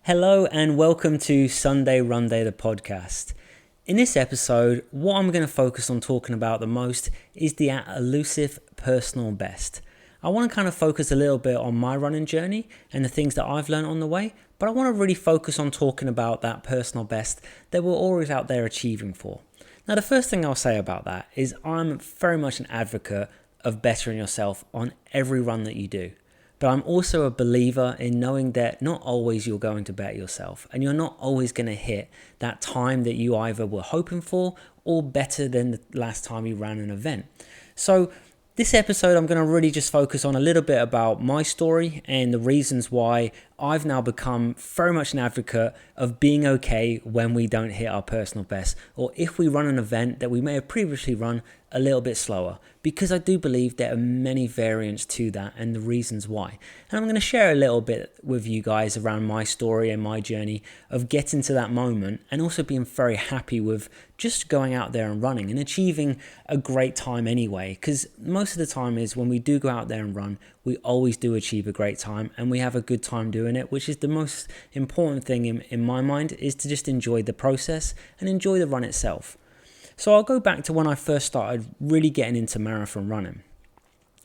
Hello and welcome to Sunday Run Day, the podcast. In this episode, what I'm going to focus on talking about the most is the elusive personal best. I want to kind of focus a little bit on my running journey and the things that I've learned on the way, but I want to really focus on talking about that personal best that we're always out there achieving for. Now, the first thing I'll say about that is I'm very much an advocate of bettering yourself on every run that you do. But I'm also a believer in knowing that not always you're going to better yourself and you're not always going to hit that time that you either were hoping for or better than the last time you ran an event. So this episode, I'm going to really just focus on a little bit about my story and the reasons why I've now become very much an advocate of being okay when we don't hit our personal best, or if we run an event that we may have previously run a little bit slower, because I do believe there are many variants to that and the reasons why. And I'm going to share a little bit with you guys around my story and my journey of getting to that moment and also being very happy with just going out there and running and achieving a great time anyway, because most of the time is when we do go out there and run, we always do achieve a great time and we have a good time doing it, which is the most important thing in my mind, is to just enjoy the process and enjoy the run itself. So I'll go back to when I first started really getting into marathon running.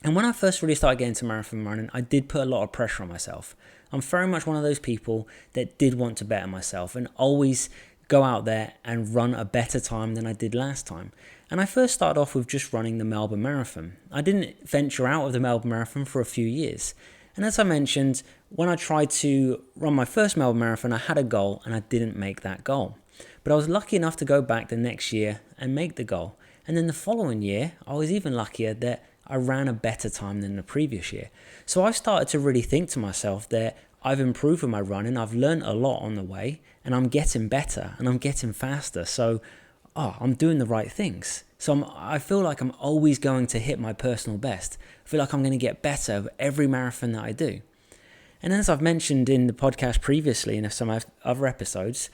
And when I first really started getting into marathon running, I did put a lot of pressure on myself. I'm very much one of those people that did want to better myself and always go out there and run a better time than I did last time. And I first started off with just running the Melbourne Marathon. I didn't venture out of the Melbourne Marathon for a few years. And as I mentioned, when I tried to run my first Melbourne Marathon, I had a goal and I didn't make that goal. But I was lucky enough to go back the next year and make the goal. And then the following year, I was even luckier that I ran a better time than the previous year. So I started to really think to myself that I've improved in my running, I've learned a lot on the way, and I'm getting better and I'm getting faster. So, I'm doing the right things. So I feel like I'm always going to hit my personal best. I feel like I'm going to get better with every marathon that I do. And as I've mentioned in the podcast previously in some other episodes,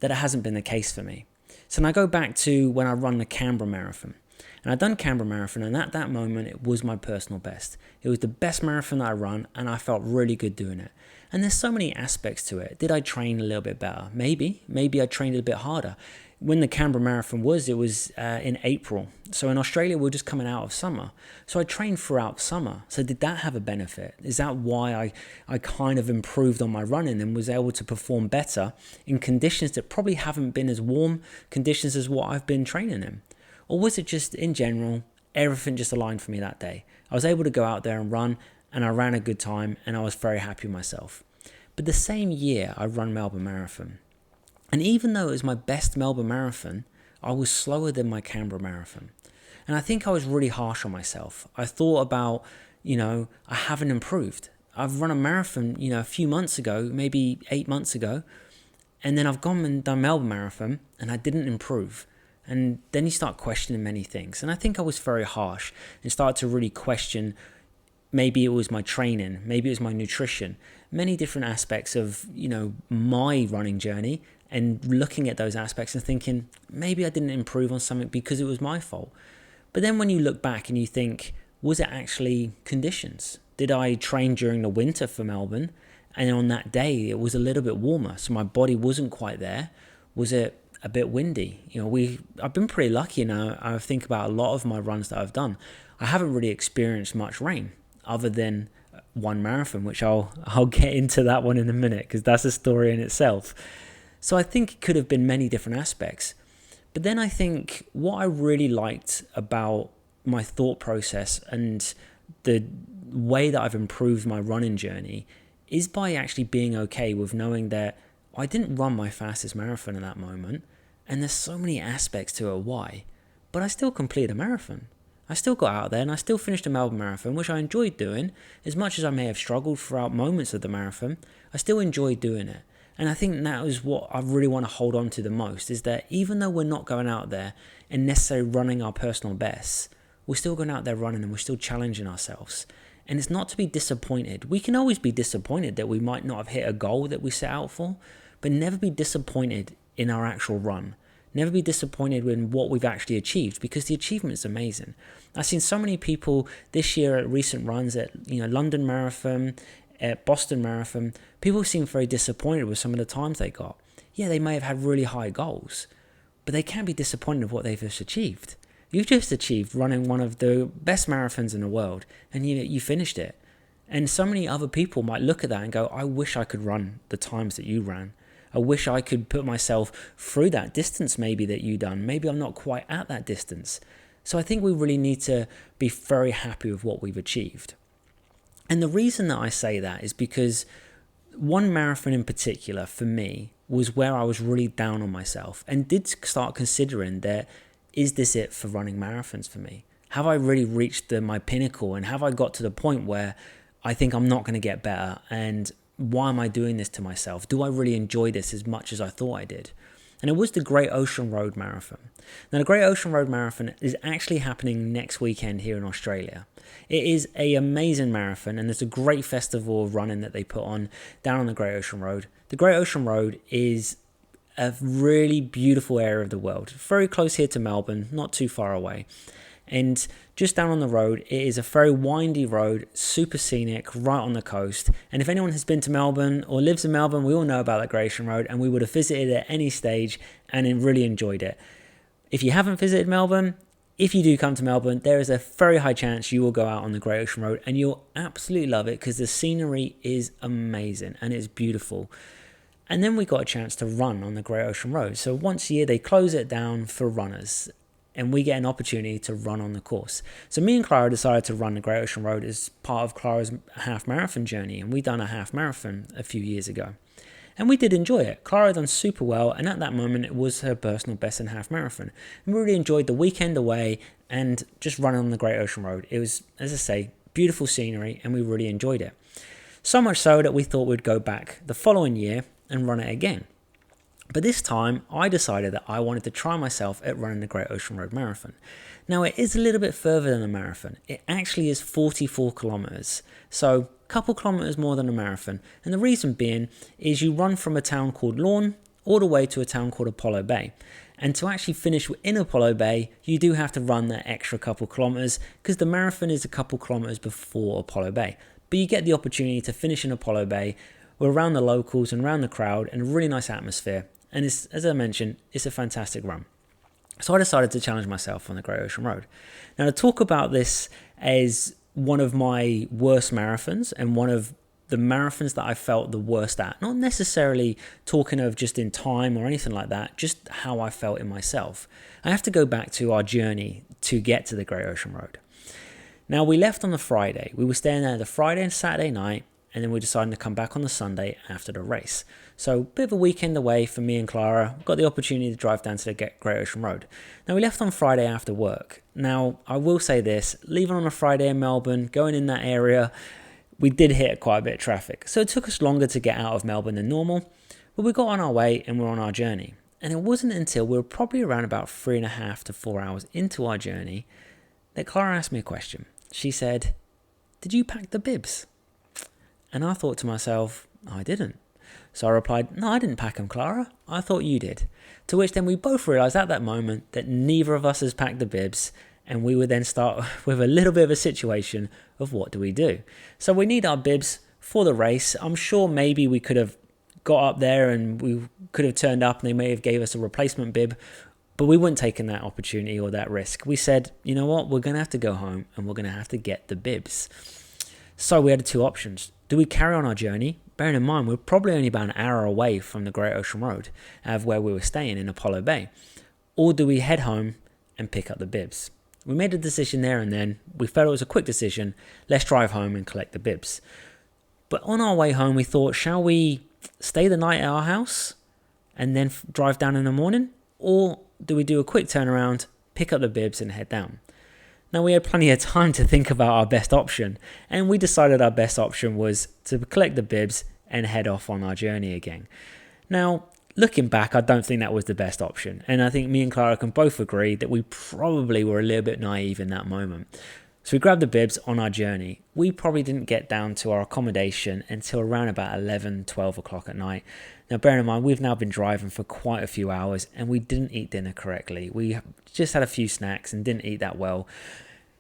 that it hasn't been the case for me. So now I go back to when I run the Canberra Marathon. And I'd done Canberra Marathon, and at that moment, it was my personal best. It was the best marathon that I run, and I felt really good doing it. And there's so many aspects to it. Did I train a little bit better? Maybe I trained a bit harder. When the Canberra Marathon was in April. So in Australia, we're just coming out of summer. So I trained throughout summer. So did that have a benefit? Is that why I kind of improved on my running and was able to perform better in conditions that probably haven't been as warm conditions as what I've been training in? Or was it just in general, everything just aligned for me that day? I was able to go out there and run, and I ran a good time, and I was very happy with myself. But the same year, I run Melbourne Marathon. And even though it was my best Melbourne Marathon, I was slower than my Canberra Marathon. And I think I was really harsh on myself. I thought about, I haven't improved. I've run a marathon, a few months ago, maybe 8 months ago. And then I've gone and done Melbourne Marathon and I didn't improve. And then you start questioning many things. And I think I was very harsh and started to really question, maybe it was my training, maybe it was my nutrition, many different aspects of, my running journey, and looking at those aspects and thinking, maybe I didn't improve on something because it was my fault. But then when you look back and you think, was it actually conditions? Did I train during the winter for Melbourne? And on that day, it was a little bit warmer, so my body wasn't quite there. Was it a bit windy? I've been pretty lucky now. I think about a lot of my runs that I've done. I haven't really experienced much rain other than one marathon, which I'll get into that one in a minute because that's a story in itself. So I think it could have been many different aspects. But then I think what I really liked about my thought process and the way that I've improved my running journey is by actually being okay with knowing that I didn't run my fastest marathon in that moment. And there's so many aspects to it why. But I still completed a marathon. I still got out there and I still finished the Melbourne Marathon, which I enjoyed doing. As much as I may have struggled throughout moments of the marathon, I still enjoyed doing it. And I think that is what I really want to hold on to the most, is that even though we're not going out there and necessarily running our personal bests, we're still going out there running and we're still challenging ourselves. And it's not to be disappointed. We can always be disappointed that we might not have hit a goal that we set out for, but never be disappointed in our actual run. Never be disappointed in what we've actually achieved, because the achievement is amazing. I've seen so many people this year at recent runs at London Marathon, at Boston Marathon, people seemed very disappointed with some of the times they got. Yeah, they may have had really high goals, but they can be disappointed with what they've just achieved. You've just achieved running one of the best marathons in the world, and you finished it. And so many other people might look at that and go, I wish I could run the times that you ran. I wish I could put myself through that distance maybe that you done. Maybe I'm not quite at that distance. So I think we really need to be very happy with what we've achieved. And the reason that I say that is because one marathon in particular for me was where I was really down on myself and did start considering that, is this it for running marathons for me? Have I really reached my pinnacle, and have I got to the point where I think I'm not going to get better, and why am I doing this to myself? Do I really enjoy this as much as I thought I did? And it was the Great Ocean Road Marathon. Now, the Great Ocean Road Marathon is actually happening next weekend here in Australia. It is an amazing marathon, and there's a great festival of running that they put on down on the Great Ocean Road. The Great Ocean Road is a really beautiful area of the world, very close here to Melbourne, not too far away. And just down on the road, it is a very windy road, super scenic, right on the coast. And if anyone has been to Melbourne or lives in Melbourne, we all know about that Great Ocean Road, and we would have visited it at any stage and really enjoyed it. If you haven't visited Melbourne, if you do come to Melbourne, there is a very high chance you will go out on the Great Ocean Road and you'll absolutely love it because the scenery is amazing and it's beautiful. And then we got a chance to run on the Great Ocean Road. So once a year, they close it down for runners, and we get an opportunity to run on the course. So me and Clara decided to run the Great Ocean Road as part of Clara's half marathon journey, and we done a half marathon a few years ago. And we did enjoy it. Clara done super well, and at that moment it was her personal best in half marathon. And we really enjoyed the weekend away and just running on the Great Ocean Road. It was, as I say, beautiful scenery, and we really enjoyed it. So much so that we thought we'd go back the following year and run it again. But this time, I decided that I wanted to try myself at running the Great Ocean Road Marathon. Now, it is a little bit further than a marathon. It actually is 44 kilometers, so a couple kilometers more than a marathon. And the reason being is you run from a town called Lorne all the way to a town called Apollo Bay. And to actually finish in Apollo Bay, you do have to run that extra couple kilometers because the marathon is a couple kilometers before Apollo Bay. But you get the opportunity to finish in Apollo Bay. We're around the locals and around the crowd, and a really nice atmosphere. And it's, as I mentioned, it's a fantastic run. So I decided to challenge myself on the Great Ocean Road. Now, to talk about this as one of my worst marathons and one of the marathons that I felt the worst at, not necessarily talking of just in time or anything like that, just how I felt in myself, I have to go back to our journey to get to the Great Ocean Road. Now, we left on the Friday. We were staying there the Friday and Saturday night, and then we decided to come back on the Sunday after the race. So a bit of a weekend away for me and Clara. Got the opportunity to drive down to the Great Ocean Road. Now, we left on Friday after work. Now, I will say this, leaving on a Friday in Melbourne, going in that area, we did hit quite a bit of traffic. So it took us longer to get out of Melbourne than normal, but we got on our way and we're on our journey. And it wasn't until we were probably around about 3.5 to 4 hours into our journey that Clara asked me a question. She said, "Did you pack the bibs?" And I thought to myself, I didn't. So I replied, "No, I didn't pack them, Clara. I thought you did." To which then we both realised at that moment that neither of us has packed the bibs, and we would then start with a little bit of a situation of what do we do. So we need our bibs for the race. I'm sure maybe we could have got up there and we could have turned up and they may have gave us a replacement bib, but we wouldn't taken that opportunity or that risk. We said, you know what, we're going to have to go home and we're going to have to get the bibs. So we had two options. Do we carry on our journey? Bearing in mind, we're probably only about an hour away from the Great Ocean Road of where we were staying in Apollo Bay. Or do we head home and pick up the bibs? We made a decision there and then. We felt it was a quick decision. Let's drive home and collect the bibs. But on our way home, we thought, shall we stay the night at our house and then drive down in the morning? Or do we do a quick turnaround, pick up the bibs and head down? Now, we had plenty of time to think about our best option, and we decided our best option was to collect the bibs and head off on our journey again. Now, looking back, I don't think that was the best option, and I think me and Clara can both agree that we probably were a little bit naive in that moment. So we grabbed the bibs on our journey. We probably didn't get down to our accommodation until around about 11, 12 o'clock at night. Now, bearing in mind, we've now been driving for quite a few hours and we didn't eat dinner correctly. We just had a few snacks and didn't eat that well.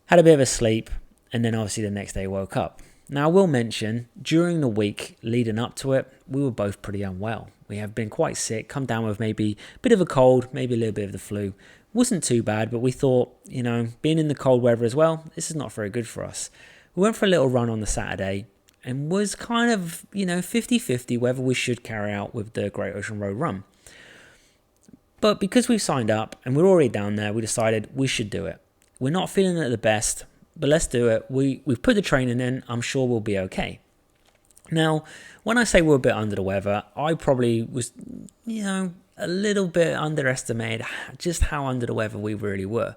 Had a bit of a sleep, and then obviously the next day woke up. Now, I will mention, during the week leading up to it, we were both pretty unwell. We have been quite sick, come down with maybe a bit of a cold, maybe a little bit of the flu. Wasn't too bad, but we thought, being in the cold weather as well, this is not very good for us. We went for a little run on the Saturday and was kind of, 50-50 whether we should carry out with the Great Ocean Road run. But because we've signed up and we're already down there, we decided we should do it. We're not feeling it the best, but let's do it. We've put the training in. I'm sure we'll be okay. Now, when I say we're a bit under the weather, I probably was, a little bit underestimated just how under the weather we really were.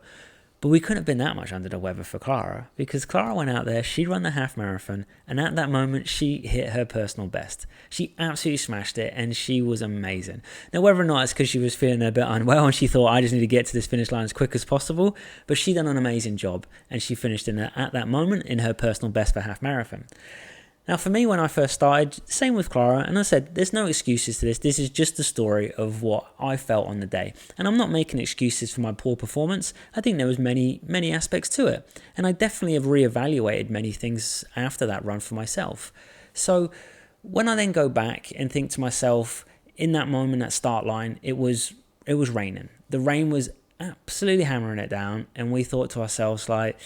But we couldn't have been that much under the weather for Clara, because Clara went out there, she ran the half marathon, and at that moment she hit her personal best. She absolutely smashed it, and she was amazing. Now, whether or not it's because she was feeling a bit unwell and she thought, I just need to get to this finish line as quick as possible, but she done an amazing job, and she finished at that moment in her personal best for half marathon. Now, for me, when I first started, same with Clara, and I said, there's no excuses to this. This is just the story of what I felt on the day. And I'm not making excuses for my poor performance. I think there was many aspects to it. And I definitely have reevaluated many things after that run for myself. So when I then go back and think to myself, in that moment, that start line, it was raining. The rain was absolutely hammering it down. And we thought to ourselves, like,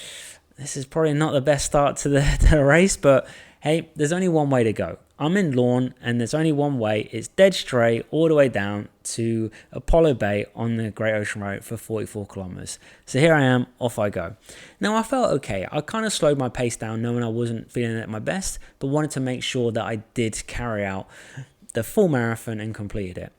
this is probably not the best start to the race, but hey, there's only one way to go. I'm in Lawn, and there's only one way. It's dead straight all the way down to Apollo Bay on the Great Ocean Road for 44 kilometers. So here I am, off I go. Now, I felt okay. I kind of slowed my pace down, knowing I wasn't feeling at my best, but wanted to make sure that I did carry out the full marathon and completed it.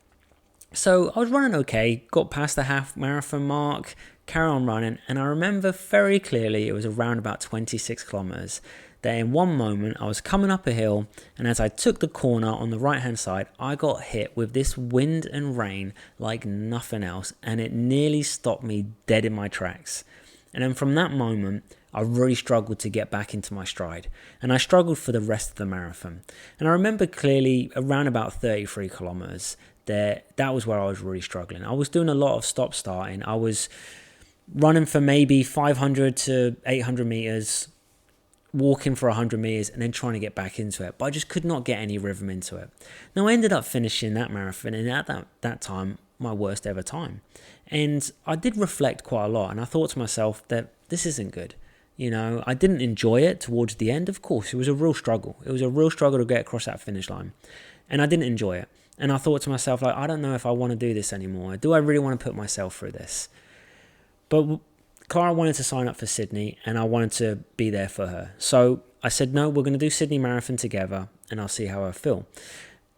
So I was running okay, got past the half marathon mark, carry on running, and I remember very clearly it was around about 26 kilometers. That in one moment I was coming up a hill, and as I took the corner on the right hand side, I got hit with this wind and rain like nothing else, and it nearly stopped me dead in my tracks. And then from that moment I really struggled to get back into my stride, and I struggled for the rest of the marathon. And I remember clearly around about 33 kilometers that was where I was really struggling. I was doing a lot of stop starting. I was running for maybe 500 to 800 meters, walking for 100 meters, and then trying to get back into it, but I just could not get any rhythm into it. Now, I ended up finishing that marathon, and at that time, my worst ever time. And I did reflect quite a lot, and I thought to myself that this isn't good. I didn't enjoy it towards the end. Of course, it was a real struggle. It was a real struggle to get across that finish line, and I didn't enjoy it. And I thought to myself, like, I don't know if I want to do this anymore. Do I really want to put myself through this? But Clara wanted to sign up for Sydney, and I wanted to be there for her. So I said, no, we're going to do Sydney Marathon together, and I'll see how I feel.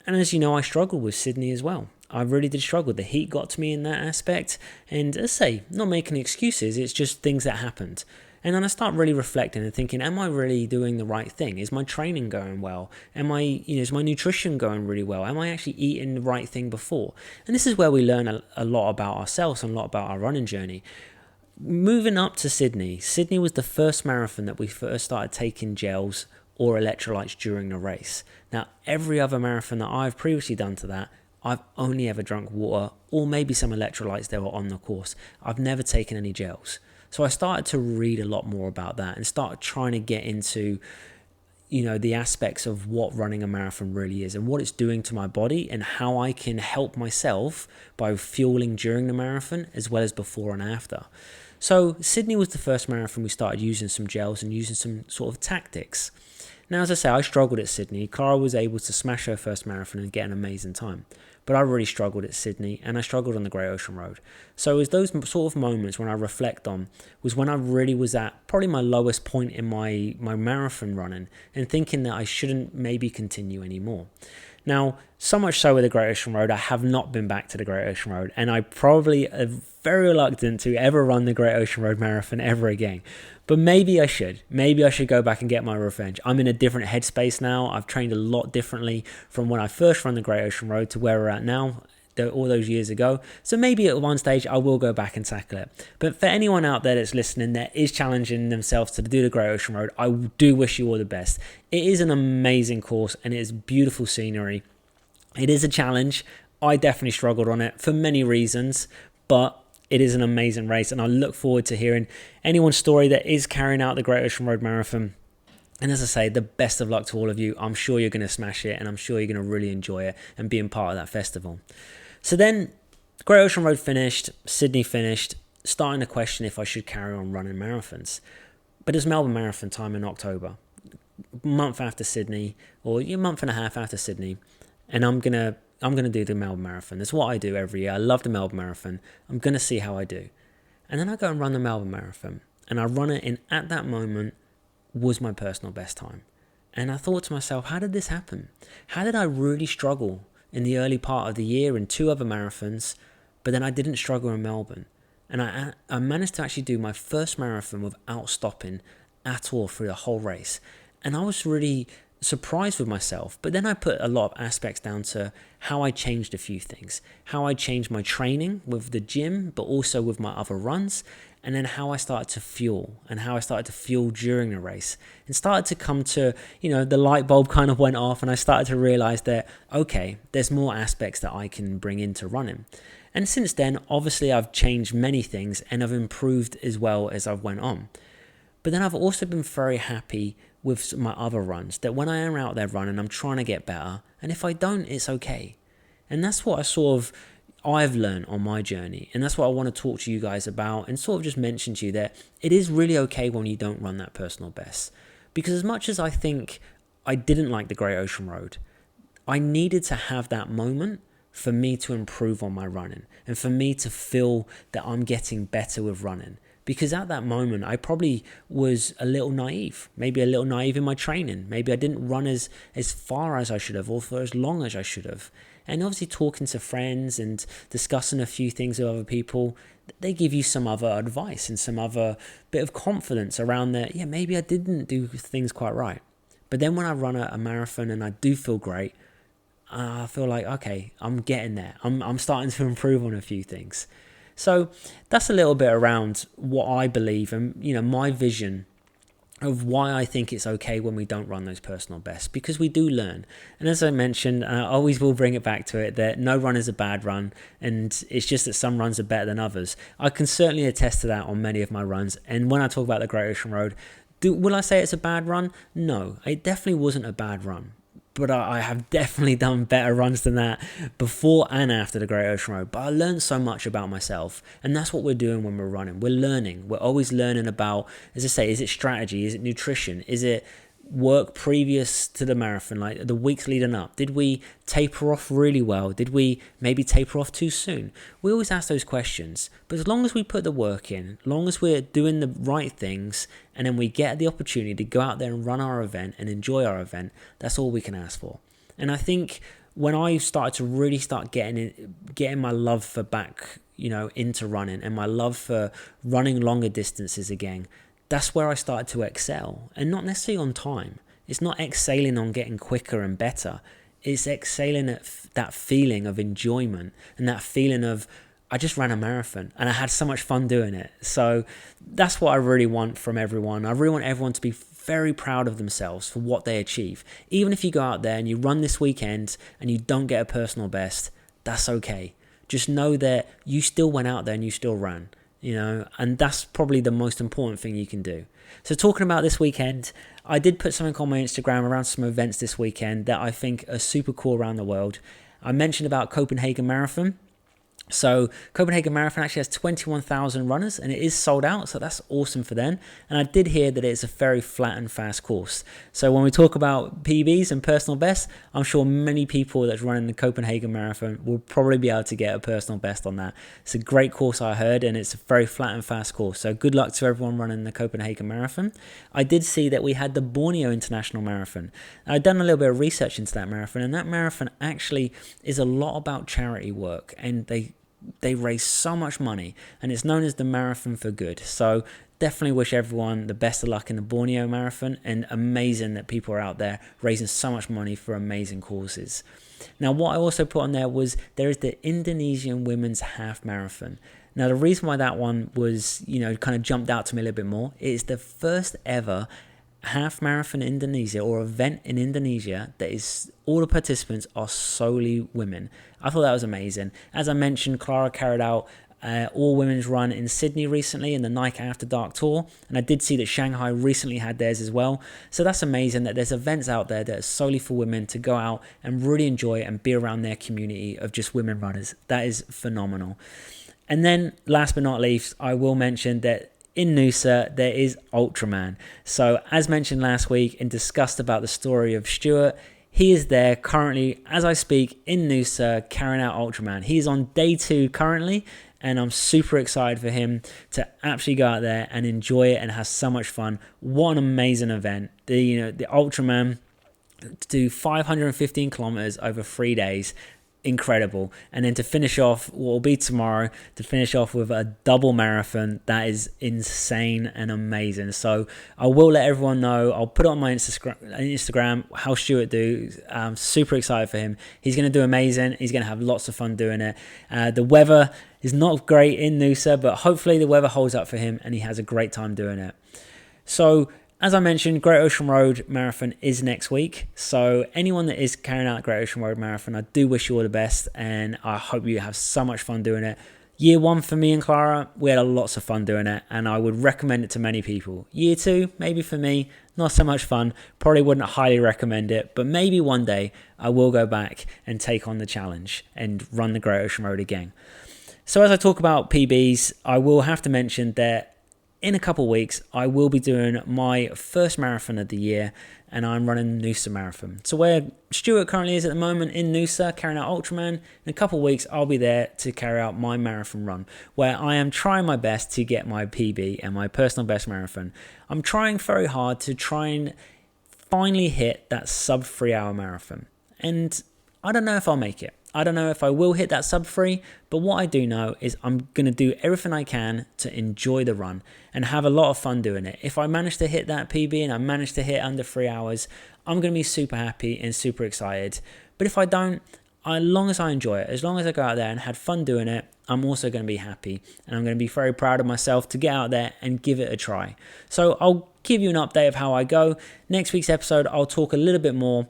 And as you know, I struggled with Sydney as well. I really did struggle. The heat got to me in that aspect. And as I say, not making excuses, it's just things that happened. And then I start really reflecting and thinking, am I really doing the right thing? Is my training going well? Is my nutrition going really well? Am I actually eating the right thing before? And this is where we learn a lot about ourselves and a lot about our running journey. Moving up to Sydney was the first marathon that we first started taking gels or electrolytes during the race. Now, every other marathon that I've previously done to that, I've only ever drunk water or maybe some electrolytes that were on the course. I've never taken any gels. So I started to read a lot more about that and started trying to get into, the aspects of what running a marathon really is and what it's doing to my body and how I can help myself by fueling during the marathon as well as before and after. So Sydney was the first marathon we started using some gels and using some sort of tactics. Now, as I say, I struggled at Sydney. Clara was able to smash her first marathon and get an amazing time. But I really struggled at Sydney, and I struggled on the Great Ocean Road. So it was those sort of moments when I reflect on, was when I really was at probably my lowest point in my marathon running and thinking that I shouldn't maybe continue anymore. Now, so much so with the Great Ocean Road, I have not been back to the Great Ocean Road, and I probably am very reluctant to ever run the Great Ocean Road Marathon ever again. But maybe I should. Maybe I should go back and get my revenge. I'm in a different headspace now. I've trained a lot differently from when I first ran the Great Ocean Road to where we're at now, all those years ago. So maybe at one stage I will go back and tackle it. But for anyone out there that's listening that is challenging themselves to do the Great Ocean Road, I do wish you all the best. It is an amazing course and it is beautiful scenery. It is a challenge. I definitely struggled on it for many reasons, but it is an amazing race, and I look forward to hearing anyone's story that is carrying out the Great Ocean Road Marathon And as I say, the best of luck to all of you. I'm sure you're going to smash it, and I'm sure you're going to really enjoy it and being part of that festival. So then, Great Ocean Road finished, Sydney finished, starting to question if I should carry on running marathons. But it's Melbourne Marathon time in October, a month after Sydney, or a month and a half after Sydney, and I'm gonna do the Melbourne Marathon. That's what I do every year. I love the Melbourne Marathon. I'm gonna see how I do, and then I go and run the Melbourne Marathon, and I run it, and at that moment was my personal best time. And I thought to myself, how did this happen? How did I really struggle in the early part of the year in 2 other marathons, but then I didn't struggle in Melbourne? And I managed to actually do my first marathon without stopping at all through the whole race. And I was really surprised with myself. But then I put a lot of aspects down to how I changed a few things. How I changed my training with the gym, but also with my other runs. And then how I started to fuel, and how I started to fuel during the race. And started to come to, the light bulb kind of went off, and I started to realize that, okay, there's more aspects that I can bring into running. And since then, obviously, I've changed many things, and I've improved as well as I've went on. But then I've also been very happy with my other runs, that when I am out there running, I'm trying to get better. And if I don't, it's okay. And that's what I've learned on my journey. And that's what I want to talk to you guys about, and sort of just mention to you that it is really okay when you don't run that personal best. Because as much as I think I didn't like the Great Ocean Road, I needed to have that moment for me to improve on my running, and for me to feel that I'm getting better with running. Because at that moment, I probably was a little naive, maybe a little naive in my training. Maybe I didn't run as far as I should have, or for as long as I should have. And obviously talking to friends and discussing a few things with other people, they give you some other advice and some other bit of confidence around that, yeah, maybe I didn't do things quite right. But then when I run a marathon and I do feel great, I feel like, okay, I'm getting there. I'm starting to improve on a few things. So that's a little bit around what I believe and, my vision of why I think it's okay when we don't run those personal bests, because we do learn. And as I mentioned, I always will bring it back to it, that no run is a bad run, and it's just that some runs are better than others. I can certainly attest to that on many of my runs. And when I talk about the Great Ocean Road, will I say it's a bad run? No, it definitely wasn't a bad run. But I have definitely done better runs than that before and after the Great Ocean Road. But I learned so much about myself, and that's what we're doing when we're running. We're learning. We're always learning about, as I say, is it strategy? Is it nutrition? Is it work previous to the marathon, like the weeks leading up? Did we taper off really well? Did we maybe taper off too soon? We always ask those questions, but as long as we put the work in, as long as we're doing the right things, and then we get the opportunity to go out there and run our event and enjoy our event, that's all we can ask for. And I think when I started to really start getting my love for back, into running, and my love for running longer distances again, that's where I started to excel, and not necessarily on time. It's not excelling on getting quicker and better. It's excelling at that feeling of enjoyment, and that feeling of, I just ran a marathon and I had so much fun doing it. So that's what I really want from everyone. I really want everyone to be very proud of themselves for what they achieve. Even if you go out there and you run this weekend and you don't get a personal best, that's okay. Just know that you still went out there and you still ran. And that's probably the most important thing you can do. So talking about this weekend, I did put something on my Instagram around some events this weekend that I think are super cool around the world. I mentioned about Copenhagen Marathon. So Copenhagen Marathon actually has 21,000 runners, and it is sold out, so that's awesome for them. And I did hear that it's a very flat and fast course. So when we talk about PBs and personal bests, I'm sure many people that's running the Copenhagen Marathon will probably be able to get a personal best on that. It's a great course, I heard, and it's a very flat and fast course. So good luck to everyone running the Copenhagen Marathon. I did see that we had the Borneo International Marathon. I'd done a little bit of research into that marathon, and that marathon actually is a lot about charity work, and they raise so much money, and it's known as the Marathon for Good. So definitely wish everyone the best of luck in the Borneo Marathon, and amazing that people are out there raising so much money for amazing causes. Now, what I also put on there is the Indonesian Women's Half Marathon. Now, the reason why that one was, kind of jumped out to me a little bit more, is the first ever half marathon in Indonesia, or event in Indonesia, that is all the participants are solely women. I thought that was amazing. As I mentioned, Clara carried out all women's run in Sydney recently in the Nike After Dark Tour, and I did see that Shanghai recently had theirs as well. So that's amazing that there's events out there that are solely for women to go out and really enjoy and be around their community of just women runners. That is phenomenal. And then last but not least, I will mention that in Noosa, there is Ultraman. So as mentioned last week and discussed about the story of Stuart, he is there currently, as I speak, in Noosa, carrying out Ultraman. He's on day 2 currently, and I'm super excited for him to actually go out there and enjoy it and have so much fun. What an amazing event. The Ultraman to do 515 kilometers over 3 days. Incredible. And then to finish off what will be tomorrow, to finish off with a double marathon, that is insane and amazing. So I will let everyone know. I'll put it on my Instagram how Stuart do. I'm super excited for him. He's going to do amazing. He's going to have lots of fun doing it. The weather is not great in Noosa, but hopefully the weather holds up for him and he has a great time doing it. So as I mentioned, Great Ocean Road Marathon is next week. So anyone that is carrying out Great Ocean Road Marathon, I do wish you all the best. And I hope you have so much fun doing it. Year 1 for me and Clara, we had lots of fun doing it. And I would recommend it to many people. Year 2, maybe for me, not so much fun. Probably wouldn't highly recommend it. But maybe one day I will go back and take on the challenge and run the Great Ocean Road again. So as I talk about PBs, I will have to mention that in a couple of weeks, I will be doing my first marathon of the year, and I'm running Noosa Marathon. So where Stuart currently is at the moment in Noosa, carrying out Ultraman, in a couple of weeks, I'll be there to carry out my marathon run, where I am trying my best to get my PB and my personal best marathon. I'm trying very hard to try and finally hit that sub 3 hour marathon. And I don't know if I'll make it. I don't know if I will hit that sub 3, but what I do know is I'm going to do everything I can to enjoy the run and have a lot of fun doing it. If I manage to hit that PB and I manage to hit under 3 hours, I'm going to be super happy and super excited. But if I don't, as long as I enjoy it, as long as I go out there and had fun doing it, I'm also going to be happy. And I'm going to be very proud of myself to get out there and give it a try. So I'll give you an update of how I go. Next week's episode, I'll talk a little bit more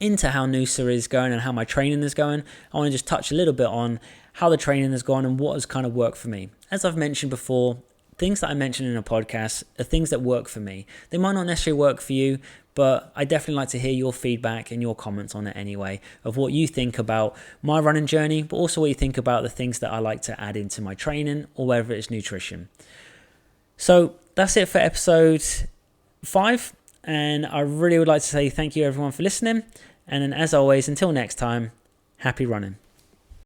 into how Noosa is going and how my training is going. I want to just touch a little bit on how the training has gone and what has kind of worked for me. As I've mentioned before, things that I mention in a podcast are things that work for me. They might not necessarily work for you, but I definitely like to hear your feedback and your comments on it anyway, of what you think about my running journey, but also what you think about the things that I like to add into my training or whether it's nutrition. So that's it for episode 5. And I really would like to say thank you everyone for listening. And then as always, until next time, happy running.